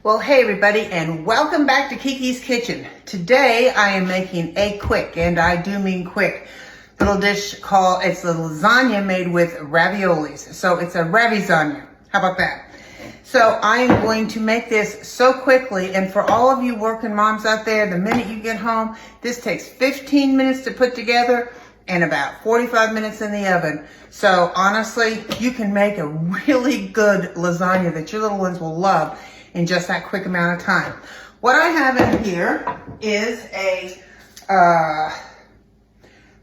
Well, hey everybody, and welcome back to Kiki's Kitchen. Today I am making a quick, and I do mean quick, little dish called, it's the lasagna made with raviolis. So it's a Ravisagna. How about that? So I am going to make this so quickly, and for all of you working moms out there, the minute you get home, this takes 15 minutes to put together and about 45 minutes in the oven. So honestly, you can make a really good lasagna that your little ones will love in just that quick amount of time. What I have in here is a,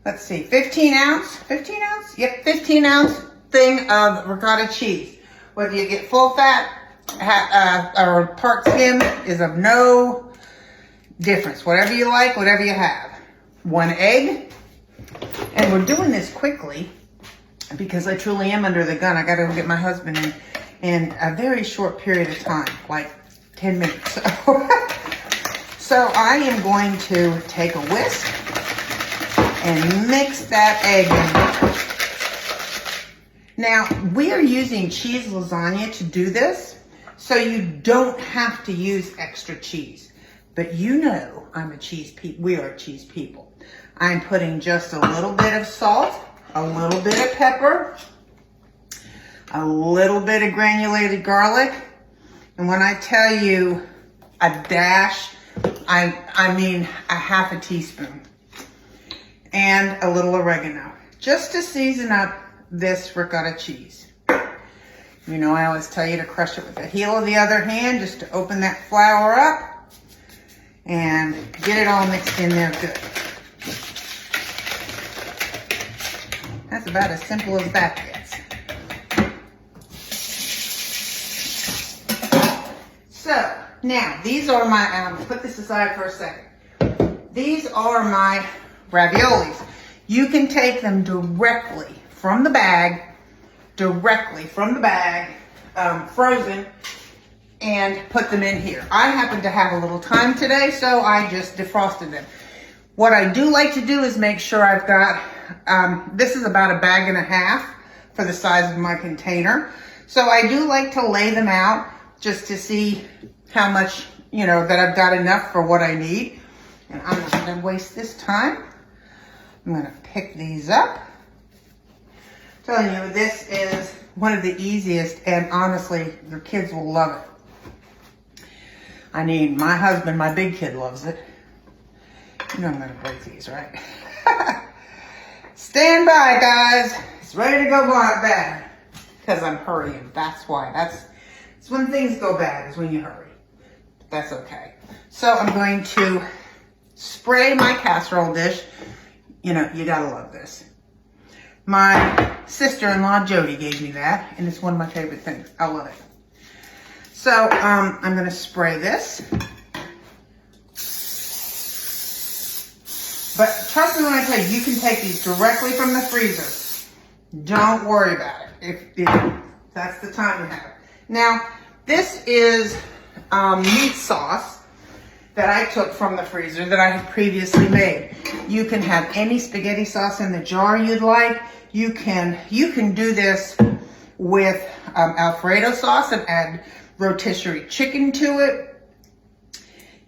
let's see, 15 ounce? Yep, 15 ounce thing of ricotta cheese. Whether you get full fat or part skim is of no difference. Whatever you like, whatever you have. 1 egg. And we're doing this quickly because I truly am under the gun. I gotta go get my husband in a very short period of time, like 10 minutes. So I am going to take a whisk and mix that egg in. Now, we are using cheese lasagna to do this, so you don't have to use extra cheese. But you know we are cheese people. I'm putting just a little bit of salt, a little bit of pepper, a little bit of granulated garlic, and when I tell you a dash, I mean a half a teaspoon, and a little oregano, just to season up this ricotta cheese. You know, I always tell you to crush it with the heel of the other hand, just to open that flour up and get it all mixed in there good. That's about as simple as that gets. So, now, these are my, put this aside for a second. These are my raviolis. You can take them directly from the bag, frozen, and put them in here. I happen to have a little time today, so I just defrosted them. What I do like to do is make sure I've got, this is about 1.5 bags for the size of my container. So I do like to lay them out just to see how much, you know, that I've got enough for what I need. And I'm not gonna waste this time. I'm gonna pick these up. I'm telling you, this is one of the easiest, and honestly, your kids will love it. I mean, my husband, my big kid, loves it. You know I'm gonna break these, right? Stand by, guys. It's ready to go bad. Because I'm hurrying, that's why. It's when things go bad, is when you hurry. But that's okay. So I'm going to spray my casserole dish. You know, you gotta love this. My sister-in-law, Jody, gave me that, and it's one of my favorite things. I love it. So I'm gonna spray this. But trust me when I tell you, you can take these directly from the freezer. Don't worry about it, if that's the time you have. Now, this is meat sauce that I took from the freezer that I had previously made. You can have any spaghetti sauce in the jar you'd like. You can do this with Alfredo sauce and add rotisserie chicken to it.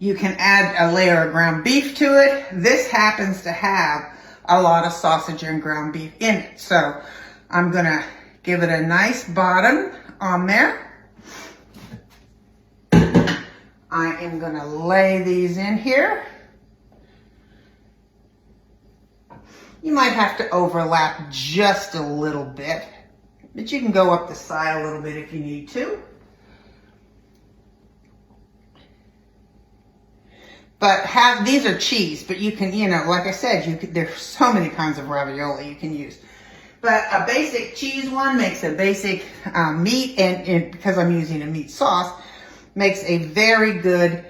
You can add a layer of ground beef to it. This happens to have a lot of sausage and ground beef in it. So I'm gonna give it a nice bottom on there. I am gonna lay these in here. You might have to overlap just a little bit, but you can go up the side a little bit if you need to. But these are cheese, but you can, you know, like I said, there's so many kinds of ravioli you can use. But a basic cheese one makes a basic meat, and because I'm using a meat sauce, makes a very good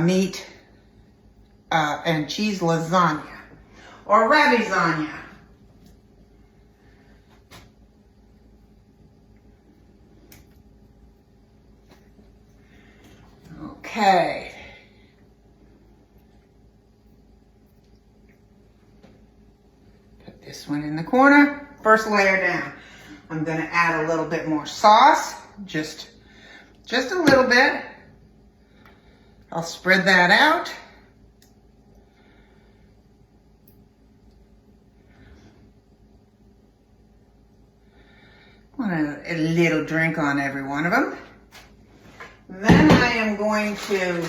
meat and cheese lasagna or Ravisagna. Okay. Put this one in the corner. First layer down. I'm going to add a little bit more sauce, just a little bit. I'll spread that out. Want a little drink on every one of them. Then I am going to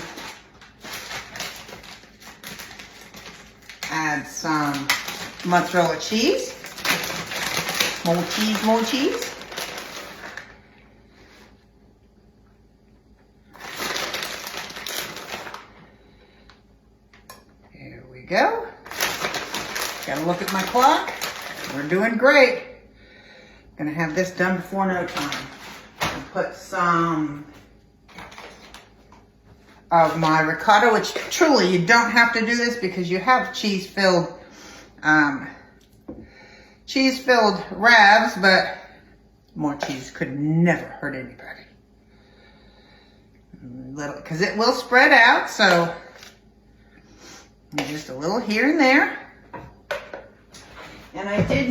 add some mozzarella cheese. More cheese, more cheese. Here we go. Gotta look at my clock. We're doing great. Gonna have this done before no time. I'll put some of my ricotta, which truly you don't have to do this because you have cheese-filled ravs, but more cheese could never hurt anybody. Because it will spread out, so just a little here and there. And I did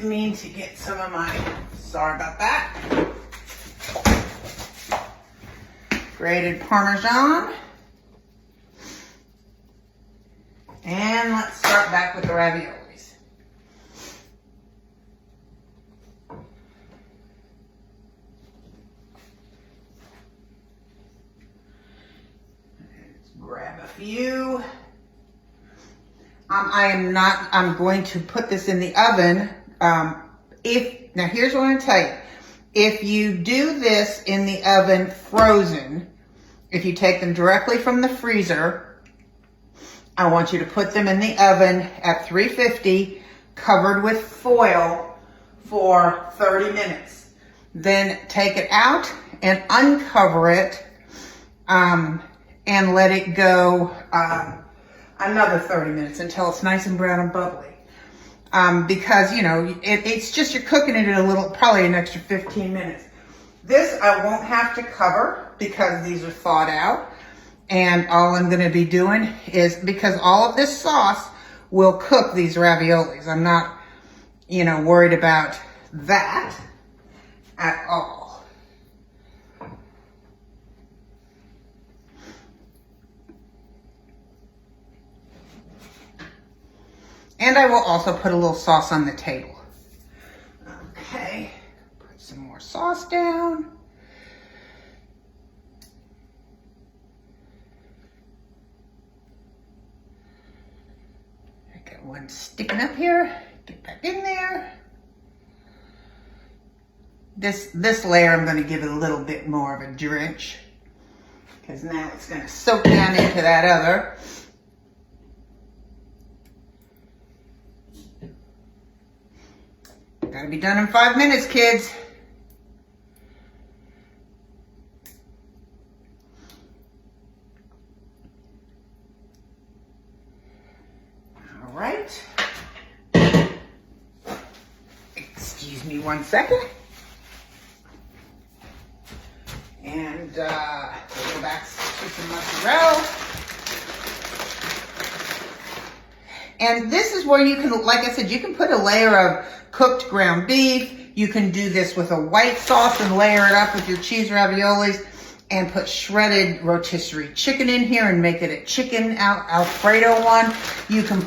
mean to get some of my, sorry about that, grated parmesan. And let's start back with the raviolis. Let's grab a few. I'm going to put this in the oven. Now here's what I'm gonna tell you. If you do this in the oven frozen, if you take them directly from the freezer, I want you to put them in the oven at 350, covered with foil for 30 minutes. Then take it out and uncover it and let it go another 30 minutes until it's nice and brown and bubbly. Because, you know, it's just you're cooking it in a little, probably an extra 15 minutes. This I won't have to cover because these are thawed out. And all I'm going to be doing is, because all of this sauce will cook these raviolis. I'm not, you know, worried about that at all. And I will also put a little sauce on the table. Okay, put some more sauce down. I got one sticking up here. Get back in there. This layer I'm going to give it a little bit more of a drench, because now it's going to soak down into that other. Gotta be done in 5 minutes, kids. All right. Excuse me 1 second. And we'll go back to some mozzarella. And this is where you can, like I said, you can put a layer of cooked ground beef. You can do this with a white sauce and layer it up with your cheese raviolis, and put shredded rotisserie chicken in here and make it a chicken Alfredo one. You can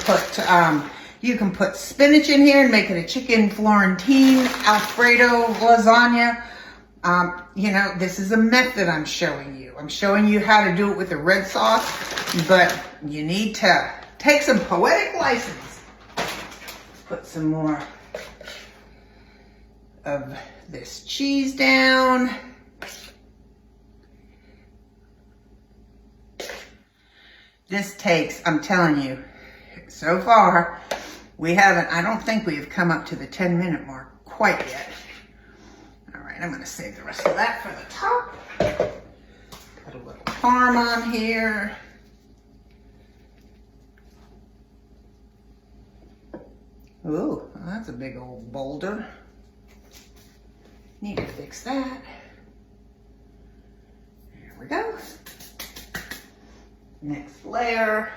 put spinach in here and make it a chicken Florentine Alfredo lasagna. You know, this is a method I'm showing you. I'm showing you how to do it with the red sauce, but you need to take some poetic license. Put some more of this cheese down. This takes, I'm telling you, so far, I don't think we've come up to the 10-minute mark quite yet. All right, I'm gonna save the rest of that for the top. Put a little parm on here. Ooh, that's a big old boulder. Need to fix that. There we go. Next layer.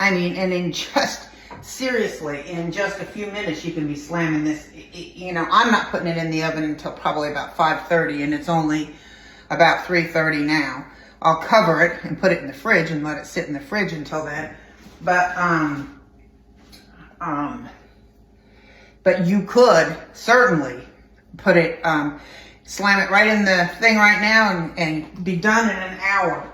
I mean, and in just, seriously, in just a few minutes, you can be slamming this. You know, I'm not putting it in the oven until probably about 5:30, and it's only about 3:30 now. I'll cover it and put it in the fridge and let it sit in the fridge until then. But you could certainly put it, slam it right in the thing right now and be done in an hour.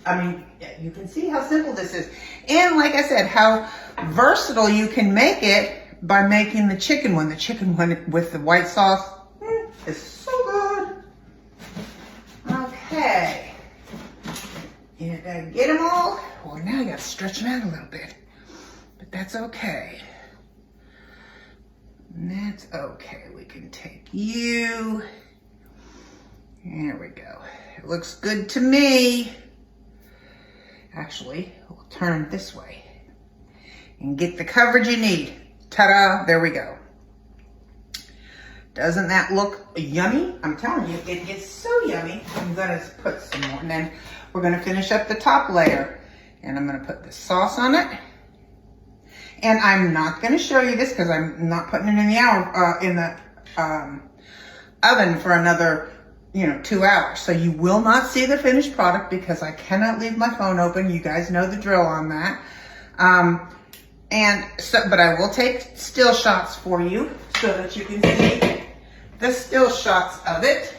I mean, you can see how simple this is. And like I said, how versatile you can make it by making the chicken one. The chicken one with the white sauce is so good. Okay. Get them all. Well, now I got to stretch them out a little bit. But that's okay. That's okay. We can take you. There we go. It looks good to me. Actually, we'll turn this way and get the coverage you need. Ta-da, there we go. Doesn't that look yummy? I'm telling you, it is so yummy. I'm gonna put some more, and then we're gonna finish up the top layer. And I'm gonna put the sauce on it. And I'm not gonna show you this because I'm not putting it in the oven for another 2 hours. So you will not see the finished product because I cannot leave my phone open. You guys know the drill on that. But I will take still shots for you so that you can see the still shots of it.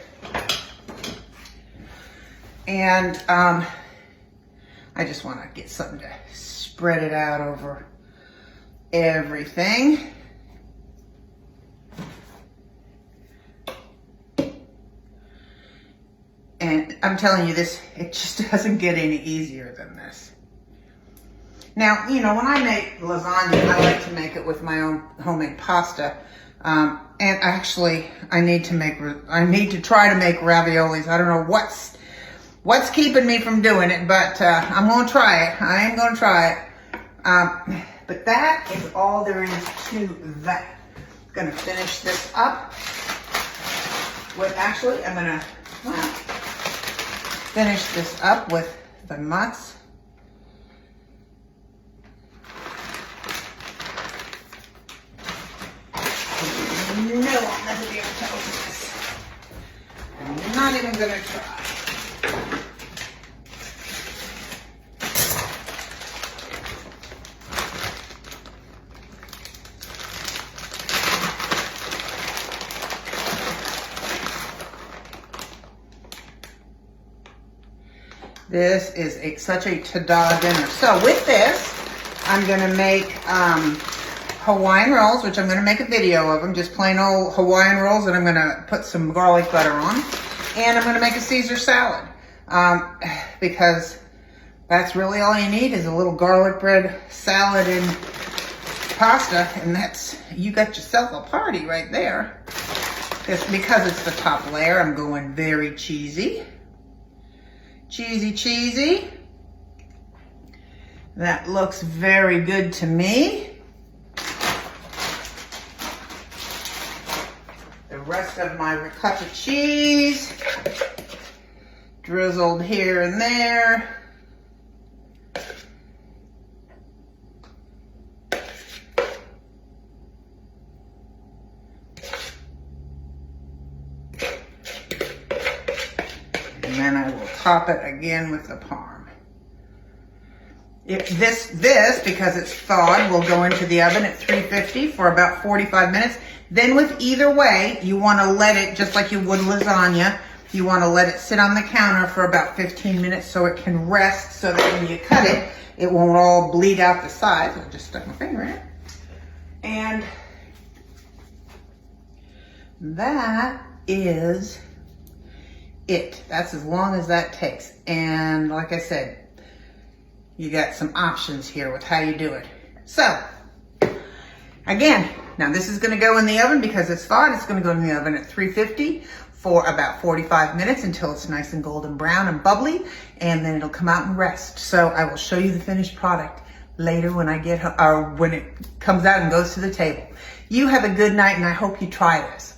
And I just want to get something to spread it out over everything. And I'm telling you this, it just doesn't get any easier than this. Now, when I make lasagna, I like to make it with my own homemade pasta. And actually, I need to try to make raviolis. I don't know what's keeping me from doing it, but I'm going to try it. I am going to try it. But that is all there is to that. I'm going to finish this up with, I'm going to finish this up with the mozz. No, I'll never be able to open this. I'm not even going to try. This is such a ta-da dinner. So with this, I'm going to make Hawaiian rolls, which I'm going to make a video of them, just plain old Hawaiian rolls, and I'm going to put some garlic butter on. And I'm going to make a Caesar salad because that's really all you need is a little garlic bread salad and pasta, and you got yourself a party right there. Because it's the top layer, I'm going very cheesy. Cheesy. That looks very good to me. The rest of my ricotta cheese drizzled here and there. And then I will top it again with the parm. This, because it's thawed, will go into the oven at 350 for about 45 minutes. Then with either way, you want to let it, just like you would lasagna, you want to let it sit on the counter for about 15 minutes so it can rest, so that when you cut it, it won't all bleed out the sides. I just stuck my finger in it. And that is it. That's as long as that takes. And like I said, you got some options here with how you do it. So, again, now this is gonna go in the oven because it's thawed. It's gonna go in the oven at 350 for about 45 minutes until it's nice and golden brown and bubbly, and then it'll come out and rest. So I will show you the finished product later when I get home, or when it comes out and goes to the table. You have a good night, and I hope you try this.